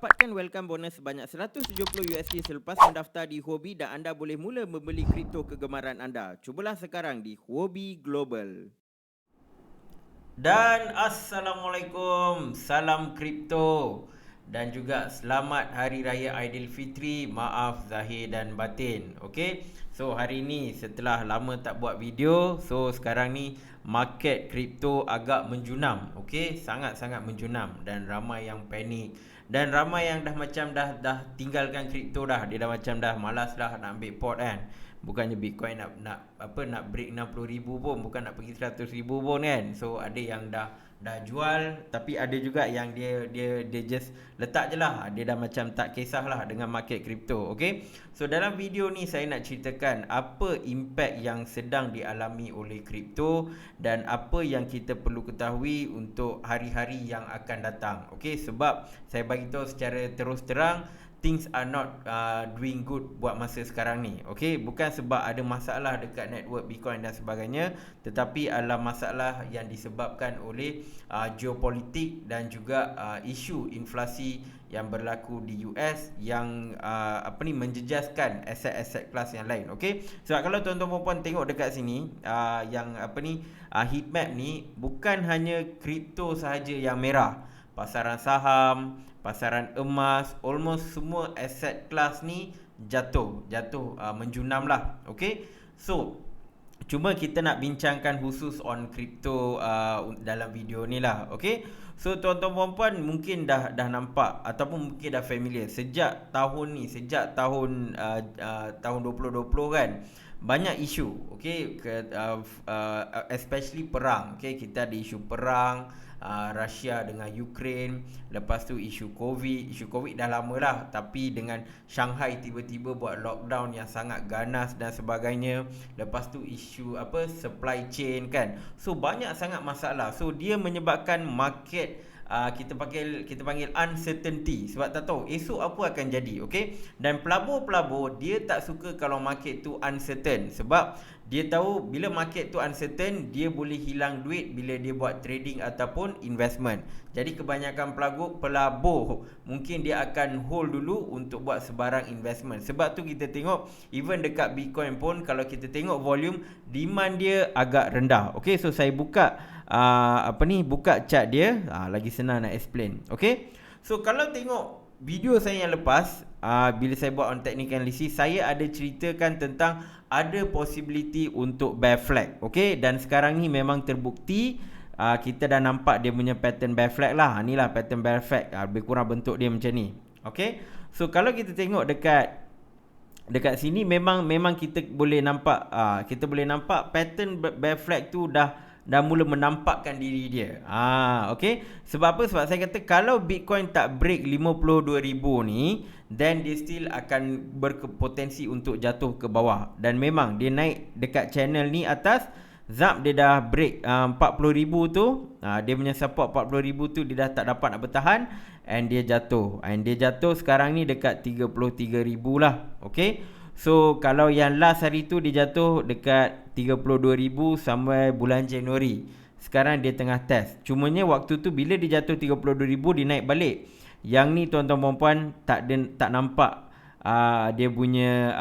Dapatkan welcome bonus sebanyak $170 selepas mendaftar di Huobi dan anda boleh mula membeli kripto kegemaran anda. Cubalah sekarang di Huobi Global. Dan Assalamualaikum, salam kripto dan juga selamat Hari Raya Aidilfitri. Maaf zahir dan batin. Okey. So hari ni setelah lama tak buat video, so sekarang ni market kripto agak menjunam. Okey, sangat-sangat menjunam dan ramai yang panik. Dan ramai yang dah macam dah tinggalkan kripto dah. Dia dah macam dah malas dah nak ambil pot kan. Bukannya Bitcoin nak break 60,000 pun, bukan nak pergi 100,000 pun kan. So ada yang dah jual, tapi ada juga yang dia just letak je lah. Dia dah macam tak kisahlah dengan market kripto. Okay, so dalam video ni saya nak ceritakan apa impact yang sedang dialami oleh kripto dan apa yang kita perlu ketahui untuk hari-hari yang akan datang. Okay, sebab saya bagi tahu secara terus terang, things are not doing good buat masa sekarang ni. Okay, bukan sebab ada masalah dekat network Bitcoin dan sebagainya, tetapi adalah masalah yang disebabkan oleh geopolitik dan juga isu inflasi yang berlaku di US yang menjejaskan aset-aset kelas yang lain. Okay, sebab kalau tuan-tuan dan puan tengok dekat sini, yang heat map ni, bukan hanya kripto sahaja yang merah. Pasaran saham, pasaran emas, almost semua aset kelas ni jatuh menjunam lah. Okay, so cuma kita nak bincangkan khusus on crypto dalam video ni lah. Okay, so tuan-tuan puan mungkin dah nampak ataupun mungkin dah familiar sejak tahun 2020 kan, banyak isu. Okay, especially perang. Okay, kita ada isu perang Rusia dengan Ukraine. Lepas tu isu COVID dah lama lah, tapi dengan Shanghai tiba-tiba buat lockdown yang sangat ganas dan sebagainya. Lepas tu isu supply chain kan. So banyak sangat masalah. So dia menyebabkan market kita panggil uncertainty, sebab tak tahu esok apa akan jadi. Okay, dan pelabur dia tak suka kalau market tu uncertain, sebab dia tahu bila market tu uncertain, dia boleh hilang duit bila dia buat trading ataupun investment. Jadi kebanyakan pelabur mungkin dia akan hold dulu untuk buat sebarang investment. Sebab tu kita tengok even dekat Bitcoin pun, kalau kita tengok volume, demand dia agak rendah. Okay, so saya buka buka chart dia, lagi senang nak explain. Okay, so kalau tengok video saya yang lepas, bila saya buat on technical analysis, saya ada ceritakan tentang ada possibility untuk bear flag. Okay, dan sekarang ni memang terbukti. Kita dah nampak dia punya pattern bear flag lah. Inilah pattern bear flag, lebih kurang bentuk dia macam ni. Okay, so kalau kita tengok dekat sini, memang kita boleh nampak pattern bear flag tu dah mula menampakkan diri dia. Okay, sebab apa? Sebab saya kata kalau Bitcoin tak break 52,000 ni, then dia still akan berpotensi untuk jatuh ke bawah. Dan memang dia naik dekat channel ni atas, zap dia dah break 40,000 tu. Dia punya support 40,000 tu dia dah tak dapat nak bertahan, and dia jatuh. Sekarang ni dekat 33,000 lah. Okay, so kalau yang last hari tu dia jatuh dekat 32,000 sampai bulan Januari. Sekarang dia tengah test. Cumanya waktu tu bila dia jatuh 32,000, dia naik balik. Yang ni tuan-tuan puan tak nampak dia punya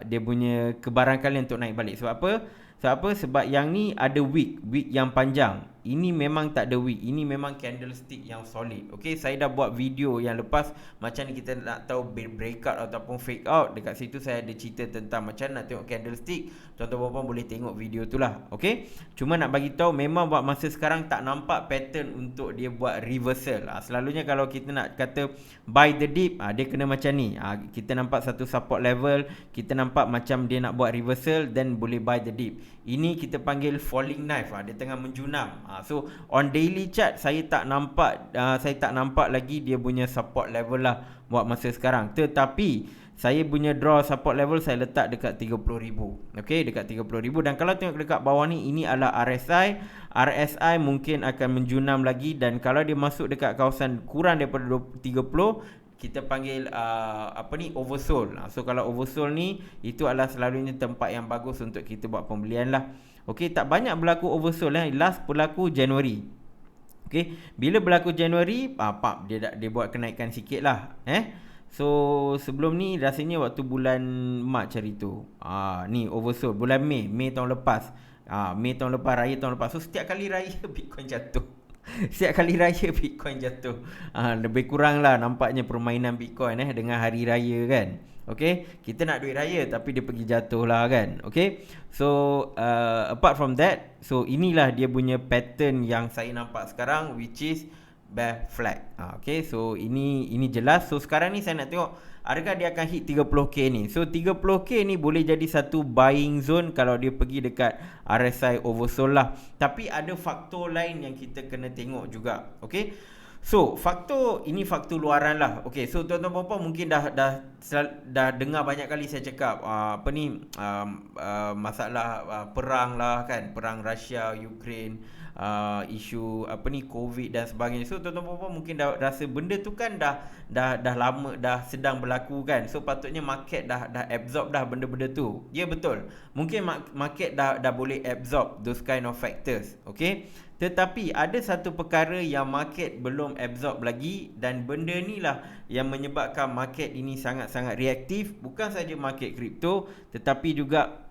dia punya kebarangkalian untuk naik balik. Sebab apa? Sebab yang ni ada wick yang panjang. Ini memang tak ada wick. Ini memang candlestick yang solid. Okay, saya dah buat video yang lepas macam ni kita nak tahu breakout ataupun fake out. Dekat situ saya ada cerita tentang macam nak tengok candlestick. Tuan-tuan boleh tengok video tu lah. Okay, cuma nak bagi tahu, memang buat masa sekarang tak nampak pattern untuk dia buat reversal. Selalunya kalau kita nak kata buy the dip, dia kena macam ni. Kita nampak satu support level, kita nampak macam dia nak buat reversal, then boleh buy the dip. Ini kita panggil falling knife. Dia tengah menjunam. So on daily chart saya tak nampak lagi dia punya support level lah buat masa sekarang. Tetapi saya punya draw support level saya letak dekat 30,000. Okay, dekat 30,000. Dan kalau tengok dekat bawah ni, ini adalah RSI mungkin akan menjunam lagi. Dan kalau dia masuk dekat kawasan kurang daripada 30, kita panggil oversold. So kalau oversold ni, itu adalah selalunya tempat yang bagus untuk kita buat pembelian lah. Okey, tak banyak berlaku oversold. Last berlaku Januari. Okey, bila berlaku Januari, dia buat kenaikan sikit lah. So sebelum ni rasanya waktu bulan Mac hari tu. Ni oversold bulan Mei tahun lepas. Mei tahun lepas, raya tahun lepas. So setiap kali raya Bitcoin jatuh. Setiap kali raya Bitcoin jatuh. Lebih kurang lah nampaknya permainan Bitcoin dengan hari raya kan. Okay, kita nak duit raya tapi dia pergi jatuh lah kan. Okay, so apart from that, so inilah dia punya pattern yang saya nampak sekarang, which is bear flag. Okay, so ini jelas. So sekarang ni saya nak tengok adakah dia akan hit 30k ni. So 30k ni boleh jadi satu buying zone kalau dia pergi dekat RSI oversold lah. Tapi ada faktor lain yang kita kena tengok juga. Okay, so ini faktor luaran lah. Okay, so tuan-tuan dan puan mungkin dah dengar banyak kali saya cakap masalah perang lah kan, perang Rusia Ukraine, isu COVID dan sebagainya. So tuan-tuan dan puan mungkin dah rasa benda tu kan dah lama, dah sedang berlaku kan. So patutnya market dah absorb dah benda-benda tu. Ya, betul. Mungkin market dah boleh absorb those kind of factors. Okay, tetapi ada satu perkara yang market belum absorb lagi, dan benda ni lah yang menyebabkan market ini sangat-sangat reaktif. Bukan saja market kripto, tetapi juga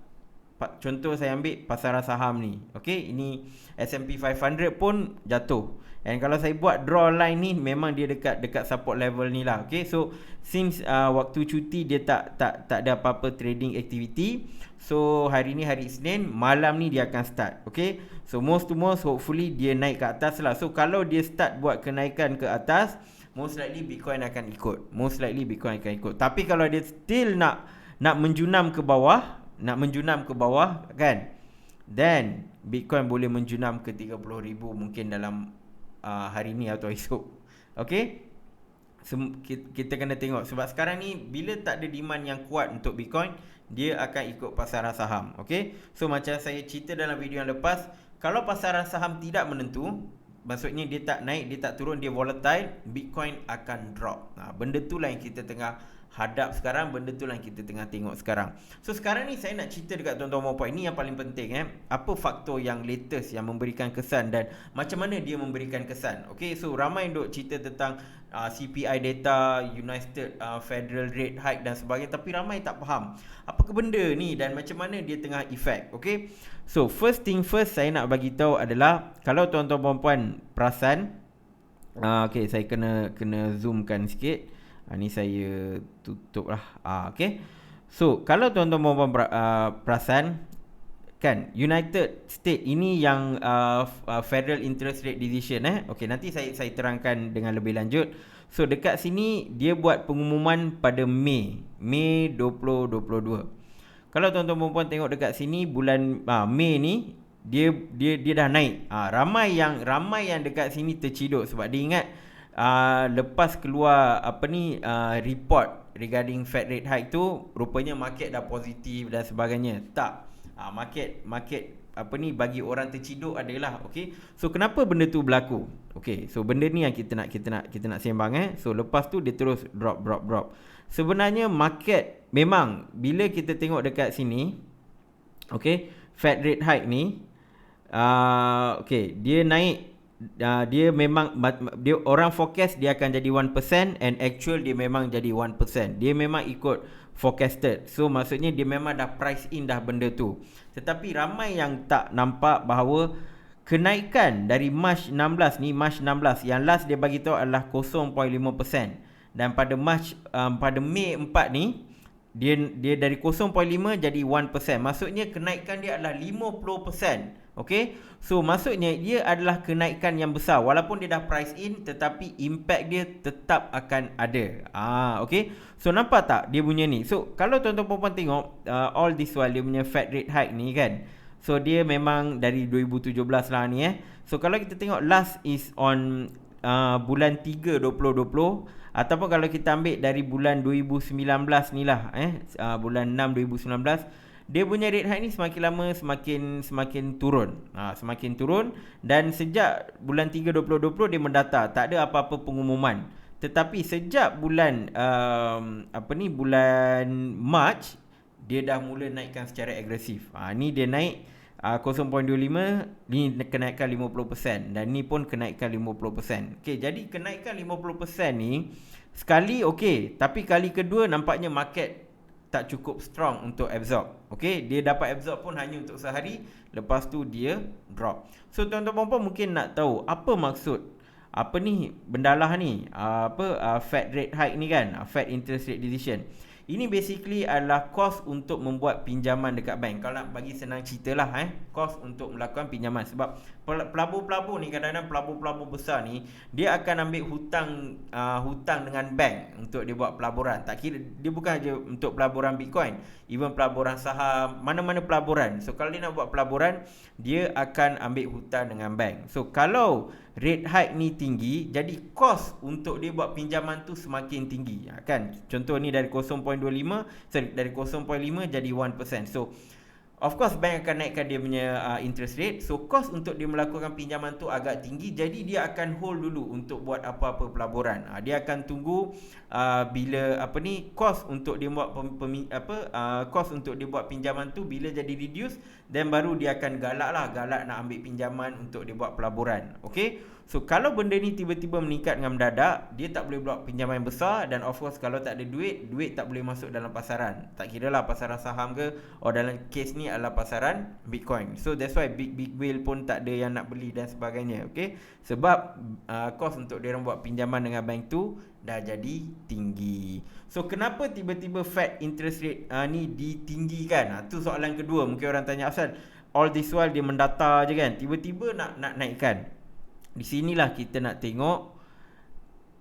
contoh saya ambil pasaran saham ni. Okey, ini S&P 500 pun jatuh. And kalau saya buat draw line ni memang dia dekat support level ni lah. Okey, so since waktu cuti dia tak ada apa-apa trading activity. So hari ni hari Isnin, malam ni dia akan start. Okay, so most to most hopefully dia naik ke atas lah. So kalau dia start buat kenaikan ke atas, most likely Bitcoin akan ikut. Tapi kalau dia still nak menjunam ke bawah, kan, then Bitcoin boleh menjunam ke 30,000 mungkin dalam hari ni atau esok. Okay, kita kena tengok. Sebab sekarang ni bila tak ada demand yang kuat untuk Bitcoin, dia akan ikut pasaran saham. Okay, so macam saya cerita dalam video yang lepas, kalau pasaran saham tidak menentu, maksudnya dia tak naik, dia tak turun, dia volatile, Bitcoin akan drop. Benda tu lah yang kita tengah hadap sekarang, benda tu lah yang kita tengah tengok sekarang. So sekarang ni saya nak cerita dekat tuan-tuan puan, ini yang paling penting. Apa faktor yang latest yang memberikan kesan dan macam mana dia memberikan kesan. Okay, so ramai duk cerita tentang CPI data, United Federal Rate Hike dan sebagainya, tapi ramai tak faham apakah benda ni dan macam mana dia tengah efek. Okay, so first thing first, saya nak bagi tahu adalah kalau tuan-tuan puan perasan, okay, saya kena zoomkan sikit. Ni saya tutup lah. Okay, so kalau tuan-tuan puan perasan kan, United States ini yang Federal Interest Rate Decision. Okay, nanti saya terangkan dengan lebih lanjut. So dekat sini dia buat pengumuman pada Mei 2022. Kalau tuan-tuan puan tengok dekat sini bulan Mei ni, dia dah naik. Ramai yang dekat sini terciduk sebab dia ingat lepas keluar report regarding Fed rate hike tu, rupanya market dah positif dan sebagainya. Tak. Market bagi orang terciduk adalah, okey. So kenapa benda tu berlaku? Okey, so benda ni yang kita nak sembang. So lepas tu dia terus drop. Sebenarnya market memang bila kita tengok dekat sini, okey, Fed rate hike ni okey, dia naik. Dia memang dia orang forecast dia akan jadi 1% and actual dia memang jadi 1%. Dia memang ikut forecasted. So maksudnya dia memang dah price in dah benda tu. Tetapi ramai yang tak nampak bahawa kenaikan dari March 16 yang last dia bagi tahu adalah 0.5%. Dan pada Mei 4 ni dia dari 0.5 jadi 1%. Maksudnya kenaikan dia adalah 50%. Okay, so maksudnya dia adalah kenaikan yang besar. Walaupun dia dah price in, tetapi impact dia tetap akan ada. Okay, so nampak tak dia punya ni. So kalau tuan-tuan puan tengok all this while dia punya Fed rate hike ni kan, so dia memang dari 2017 lah ni. So kalau kita tengok last is on bulan 3 2020, ataupun kalau kita ambil dari bulan 2019 ni lah, bulan 6 2019, dia punya rate hike ni semakin lama semakin turun. Semakin turun, dan sejak bulan 3 2020 dia mendata, tak ada apa-apa pengumuman. Tetapi sejak bulan bulan March, dia dah mula naikkan secara agresif. Ni dia naik 0.25 ni kenaikan 50% dan ni pun kenaikan 50%. Okey, jadi kenaikan 50% ni sekali okey, tapi kali kedua nampaknya market tak cukup strong untuk absorb. Okey, dia dapat absorb pun hanya untuk sehari, lepas tu dia drop. So tuan-tuan puan mungkin nak tahu apa maksud apa ni bendalah ni, Fed rate hike ni kan, Fed interest rate decision. Ini basically adalah kos untuk membuat pinjaman dekat bank. Kalau nak bagi senang cerita lah, kos untuk melakukan pinjaman. Sebab pelabur-pelabur ni, kadang-kadang pelabur-pelabur besar ni, dia akan ambil hutang dengan bank untuk dia buat pelaburan. Tak kira, dia bukan aja untuk pelaburan Bitcoin, even pelaburan saham, mana-mana pelaburan. So kalau dia nak buat pelaburan, dia akan ambil hutang dengan bank. So kalau rate hike ni tinggi, jadi kos untuk dia buat pinjaman tu semakin tinggi, kan? Contoh ni dari 0.25, dari 0.5 jadi 1%. So of course bank akan naikkan dia punya interest rate. So kos untuk dia melakukan pinjaman tu agak tinggi, jadi dia akan hold dulu untuk buat apa-apa pelaburan. Dia akan tunggu bila kos untuk dia buat kos untuk dia buat pinjaman tu bila jadi reduce, then baru dia akan galak nak ambil pinjaman untuk dia buat pelaburan. Okay, so kalau benda ni tiba-tiba meningkat dengan mendadak, dia tak boleh buat pinjaman yang besar, dan of course kalau tak ada duit tak boleh masuk dalam pasaran. Tak kira lah pasaran saham ke, dalam kes ni adalah pasaran Bitcoin. So that's why big whale pun tak ada yang nak beli dan sebagainya. Okay, sebab kos untuk dia orang buat pinjaman dengan bank tu dah jadi tinggi. So kenapa tiba-tiba Fed interest rate ni ditinggikan? Tu soalan kedua. Mungkin orang tanya, asal all this while dia mendata je kan, tiba-tiba nak naikkan. Di sinilah kita nak tengok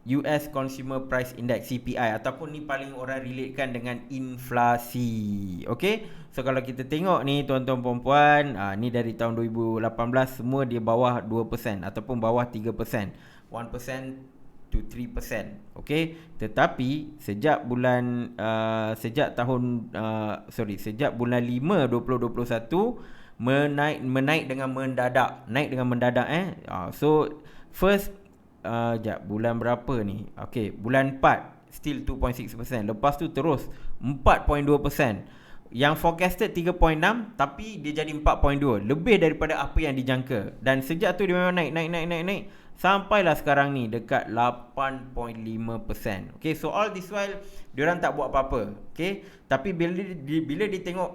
US Consumer Price Index, CPI, ataupun ni paling orang relatekan dengan inflasi. Okay, so kalau kita tengok ni tuan-tuan puan-puan, ni dari tahun 2018 semua dia bawah 2% ataupun bawah 3%, 1% to 3%. Okay, tetapi sejak bulan sejak bulan 5 2021 menaik dengan mendadak. So first bulan berapa ni? Okay, bulan 4 still 2.6%. Lepas tu terus 4.2%. Yang forecasted 3.6 tapi dia jadi 4.2, lebih daripada apa yang dijangka. Dan sejak tu dia memang naik sampailah sekarang ni dekat 8.5%. Okay, so all this while diorang tak buat apa-apa. Okay, tapi bila dia tengok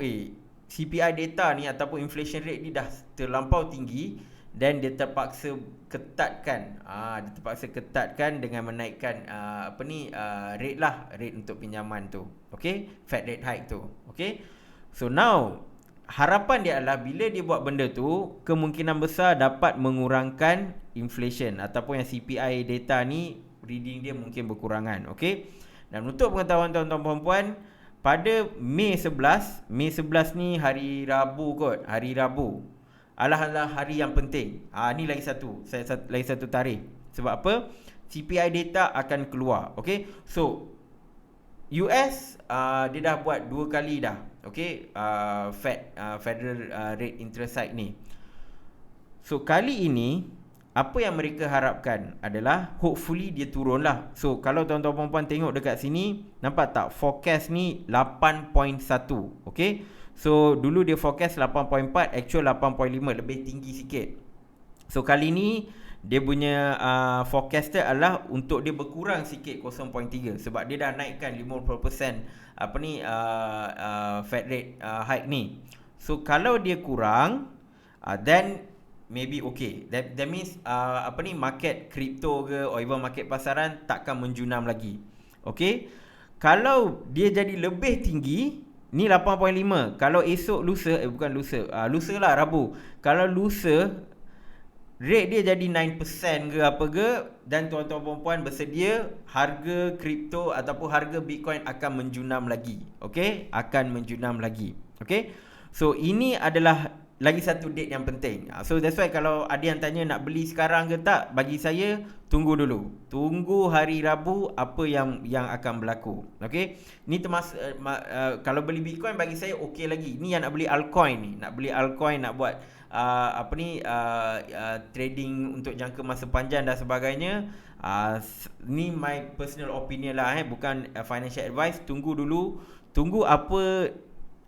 CPI data ni ataupun inflation rate ni dah terlampau tinggi, dan dia terpaksa ketatkan. Dengan menaikkan rate untuk pinjaman tu. Okay, Fed rate hike tu. Okay, so now harapan dia adalah bila dia buat benda tu, kemungkinan besar dapat mengurangkan inflation ataupun yang CPI data ni reading dia mungkin berkurangan. Okay, dan untuk pengetahuan tuan-tuan puan-puan, pada Mei 11 ni hari Rabu adalah hari yang penting. Ni lagi satu tarikh. Sebab apa? CPI data akan keluar. Okay, so US dia dah buat 2 kali dah. Okay, Federal Rate Interest Hike ni. So kali ini apa yang mereka harapkan adalah hopefully dia turun lah. So kalau tuan-tuan puan-puan tengok dekat sini, nampak tak forecast ni 8.1. Okay, so dulu dia forecast 8.4, actual 8.5, lebih tinggi sikit. So kali ni dia punya forecasted adalah untuk dia berkurang sikit 0.3, sebab dia dah naikkan 50% Fed rate hike ni. So kalau dia kurang, then maybe okay. That means market crypto ke or even market pasaran takkan menjunam lagi. Okay, kalau dia jadi lebih tinggi, ni 8.5. Kalau esok lusa, lusa lah Rabu. Kalau lusa rate dia jadi 9% ke apa ke, dan tuan-tuan puan-puan bersedia, harga kripto ataupun harga Bitcoin akan menjunam lagi. Okay, akan menjunam lagi. Okay, so ini adalah lagi satu date yang penting. So that's why kalau ada yang tanya nak beli sekarang ke tak, bagi saya tunggu dulu. Tunggu hari Rabu apa yang akan berlaku. Okay, ni termasuk kalau beli Bitcoin bagi saya okey lagi. Ni yang nak beli altcoin ni, nak buat trading untuk jangka masa panjang dan sebagainya. Ni my personal opinion lah, bukan financial advice. Tunggu dulu, tunggu apa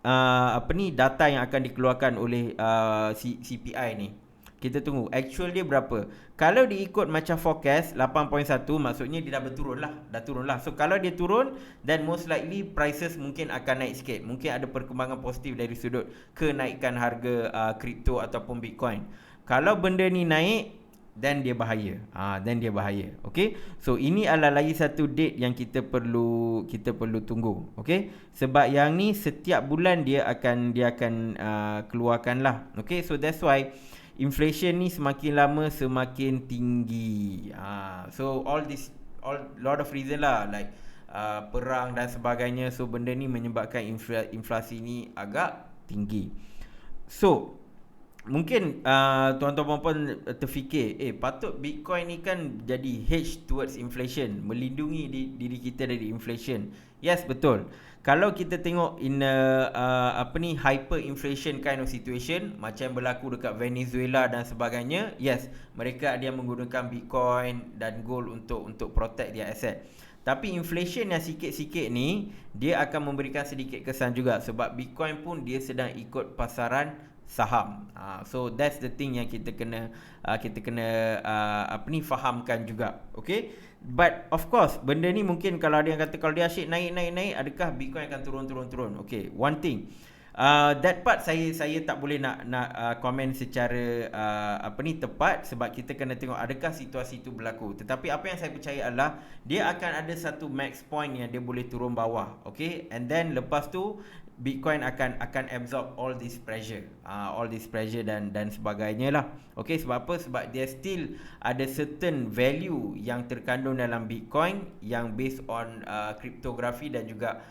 data yang akan dikeluarkan oleh CPI ni. Kita tunggu actual dia berapa. Kalau dia ikut macam forecast 8.1, maksudnya dia dah turun lah. So kalau dia turun, then most likely prices mungkin akan naik sikit. Mungkin ada perkembangan positif dari sudut kenaikan harga kripto ataupun Bitcoin. Kalau benda ni naik, then dia bahaya. Okay, so ini adalah lagi satu date yang kita perlu tunggu. Okay, sebab yang ni setiap bulan dia akan keluarkan lah. Okay, so that's why inflation ni semakin lama semakin tinggi. So lot of reason lah, like perang dan sebagainya. So benda ni menyebabkan inflasi ni agak tinggi. So mungkin tuan-tuan puan terfikir, patut Bitcoin ni kan jadi hedge towards inflation, melindungi diri kita dari inflation. Yes, betul. Kalau kita tengok in a hyperinflation kind of situation, macam berlaku dekat Venezuela dan sebagainya, yes, mereka ada yang menggunakan Bitcoin dan gold untuk protect their asset. Tapi inflation yang sikit-sikit ni, dia akan memberikan sedikit kesan juga, sebab Bitcoin pun dia sedang ikut pasaran saham. So that's the thing yang kita kena fahamkan juga. Okay, but of course benda ni mungkin kalau ada yang kata kalau dia asyik naik, adakah Bitcoin akan turun. Okay, one thing, that part saya tak boleh nak komen secara tepat, sebab kita kena tengok adakah situasi itu berlaku. Tetapi apa yang saya percaya adalah dia akan ada satu max point yang dia boleh turun bawah. Okay, and then lepas tu Bitcoin akan absorb all this pressure dan sebagainya lah. Okay, sebab apa? Sebab dia still ada certain value yang terkandung dalam Bitcoin yang based on cryptography dan juga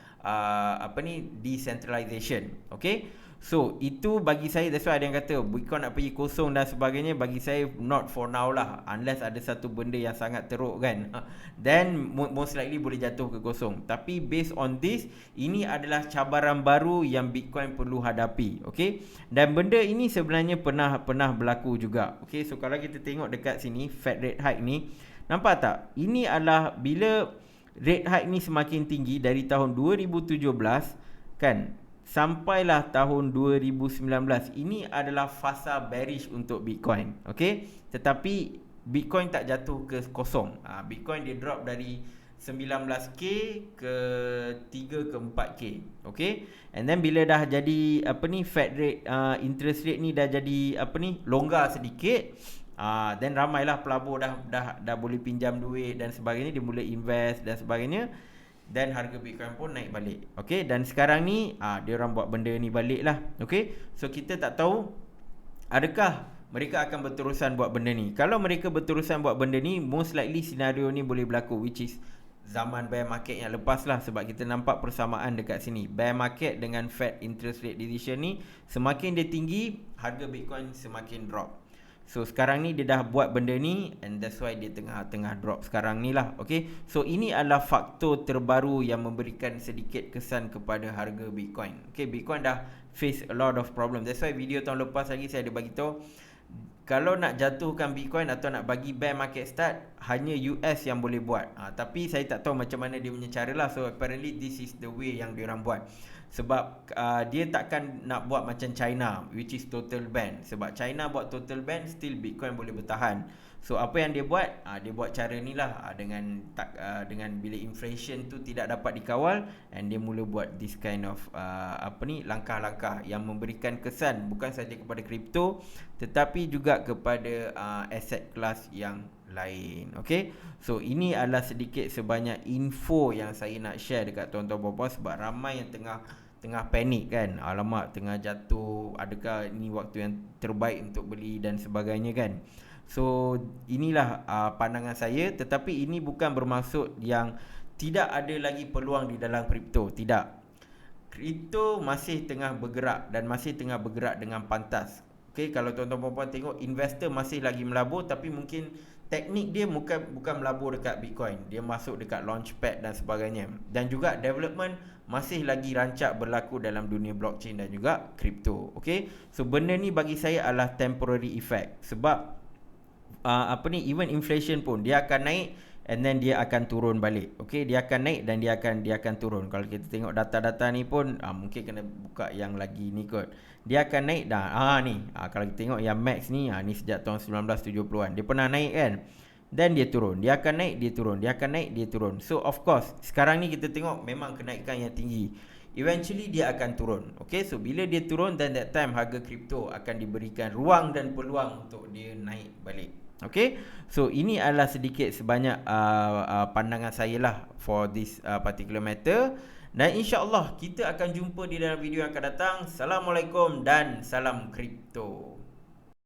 decentralization. Okay, so itu bagi saya, that's why ada yang kata Bitcoin nak pergi kosong dan sebagainya. Bagi saya not for now lah, unless ada satu benda yang sangat teruk kan, then most likely boleh jatuh ke kosong. Tapi based on this, ini adalah cabaran baru yang Bitcoin perlu hadapi. Okay, dan benda ini sebenarnya pernah berlaku juga. Okay, so kalau kita tengok dekat sini Fed rate hike ni, nampak tak? Ini adalah bila rate hike ni semakin tinggi dari tahun 2017 kan, sampailah tahun 2019. Ini adalah fasa bearish untuk Bitcoin. Okay, tetapi Bitcoin tak jatuh ke kosong. Bitcoin dia drop dari 19k ke 3 ke 4k. Okay, and then bila dah jadi Fed rate interest rate ni dah jadi longgar sedikit, then ramailah pelabur dah boleh pinjam duit dan sebagainya, dia mula invest dan sebagainya, dan harga Bitcoin pun naik balik. Okay, dan sekarang ni dia orang buat benda ni balik lah. Okay, so kita tak tahu adakah mereka akan berterusan buat benda ni. Kalau mereka berterusan buat benda ni, most likely senario ni boleh berlaku, which is zaman bear market yang lepas lah. Sebab kita nampak persamaan dekat sini, bear market dengan Fed interest rate decision ni, semakin dia tinggi, harga Bitcoin semakin drop. So sekarang ni dia dah buat benda ni, and that's why dia tengah drop sekarang ni lah. Okay, so ini adalah faktor terbaru yang memberikan sedikit kesan kepada harga Bitcoin. Okay, Bitcoin dah face a lot of problem. That's why video tahun lepas lagi saya ada bagi tahu, kalau nak jatuhkan Bitcoin atau nak bagi bear market start, hanya US yang boleh buat. Tapi saya tak tahu macam mana dia punya cara lah. So apparently this is the way yang diorang buat. Sebab dia takkan nak buat macam China, which is total ban. Sebab China buat total ban, still Bitcoin boleh bertahan. So apa yang dia buat? Dia buat cara ni lah, dengan bila inflation tu tidak dapat dikawal, and dia mula buat this kind of langkah-langkah yang memberikan kesan bukan saja kepada kripto, tetapi juga kepada asset class yang lain. Okay, so ini adalah sedikit sebanyak info yang saya nak share dekat tuan-tuan puan-puan, sebab ramai yang tengah panik kan, alamak tengah jatuh, adakah ini waktu yang terbaik untuk beli dan sebagainya kan. So inilah pandangan saya, tetapi ini bukan bermaksud yang tidak ada lagi peluang di dalam kripto. Tidak, kripto masih tengah bergerak dan masih tengah bergerak dengan pantas. Okay, kalau tuan-tuan puan-puan tengok, investor masih lagi melabur, tapi mungkin teknik dia bukan melabur dekat Bitcoin, dia masuk dekat launchpad dan sebagainya. Dan juga development masih lagi rancak berlaku dalam dunia blockchain dan juga kripto. Okay, so benda ni bagi saya adalah temporary effect. Sebab even inflation pun dia akan naik, and then dia akan turun balik. Okey, dia akan naik dan dia akan turun. Kalau kita tengok data-data ni pun mungkin kena buka yang lagi ni kot. Dia akan naik dah. Ni. Kalau kita tengok yang max ni, ni sejak tahun 1970-an. Dia pernah naik kan? Dan dia turun. Dia akan naik, dia turun. Dia akan naik, dia turun. So of course, sekarang ni kita tengok memang kenaikan yang tinggi. Eventually dia akan turun. Okay, so bila dia turun, then that time harga kripto akan diberikan ruang dan peluang untuk dia naik balik. Okay, so ini adalah sedikit sebanyak pandangan saya lah for this particular matter. Dan insyaAllah kita akan jumpa di dalam video yang akan datang. Assalamualaikum dan salam kripto.